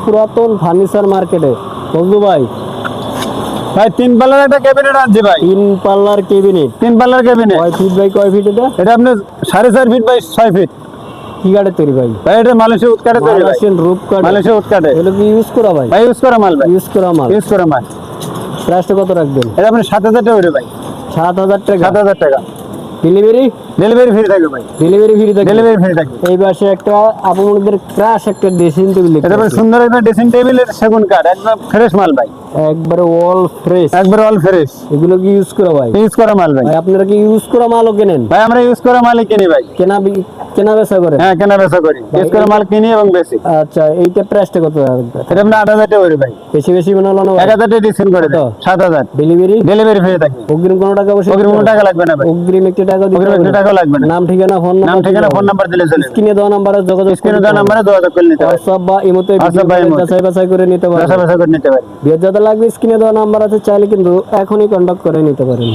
পুরাতন ফার্নিচার মার্কেটে। বন্ধু ভাই, ভাই 3 পাল্লার একটা ক্যাবিনেট আনছি ভাই। 3 পাল্লার কেবিনেট। 3 পাল্লার ক্যাবিনেট। কয় ফিট বাই কয় ফিট এটা? এটা আপনার 4.5 ফিট বাই 6 ফিট। কি কাঠের তৈরি ভাই? ভাই এটা মালয়েশিয়া উৎকাটে তৈরি ভাই। মালয়েশিয়ান রূপ কাঠ। মালয়েশিয়া উৎকাটে। এগুলো কি ইউজ করা ভাই? ভাই ইউজ করা মাল ভাই। ইউজ করা মাল। ইউজ করা মাল। প্রাইসটা কত রাখবেন? এটা আপনি 7,000 টাকা ভাই। 7,000 টাকা। 7,000 টাকা। ডেলিভারি? ডেলিভারি ফ্রি থাকবে ভাই। ডেলিভারি ফ্রি থাকবে। ডেলিভারি ফ্রি থাকবে। এই পাশে একটা আপনাদের ক্রাশ একটা ড্রেসিং টেবিল। এটা ভাই সুন্দর একটা ড্রেসিং টেবিল, এর সেগুন কাঠ, একদম ফ্রেশ মাল ভাই। একবারে অল ফ্রেশ। একবারে অল ফ্রেশ। এগুলো কি ইউজ করা ভাই? ইউজ করা মাল ভাই। ভাই আপনারা কি ইউজ করা মালও কেনেন? ভাই আমরা ইউজ করা মালই কিনি ভাই। কেনা বেচা করেন? হ্যাঁ, কেনা বেচা করি। ইউজ করা মাল কিনি এবং বেচি। আচ্ছা, এইটা প্রাইসটা কত রাখবেন? এটা আপনি 8,000 টাকা করে ভাই। বেশি বেশি মনে হলো না? 1,000 টাকা ডিসকাউন্ট করে দেন। 7,000। ডেলিভারি? ডেলিভারি ফ্রি থাকবে। অগ্রিম কোনো টাকা পয়সা? অগ্রিম কোনো টাকা লাগবে না ভাই। অগ্রিম একটি টাকা দিতে অগ্রিম হবে? একটি টাকা লাগবে না। নাম ঠিকানা ফোন নাম্বার? নাম ঠিকানা ফোন নাম্বার দিলে চলে। স্ক্রিনে দেওয়া নাম্বারে যোগাযোগ স্ক্রিনে দেওয়া নম্বরে যোগাযোগ করে নিতে পারেন। WhatsApp বা ইমোতে যাচাই বাছাই করে নিতে পারেন। যাচাই বাছাই করে নিতে পারেন। বিয়ের যাতে লাগবে স্ক্রিনে দেওয়া নাম্বার আছে, চাইলে কিন্তু এখনই কন্টাক্ট করে নিতে পারেন।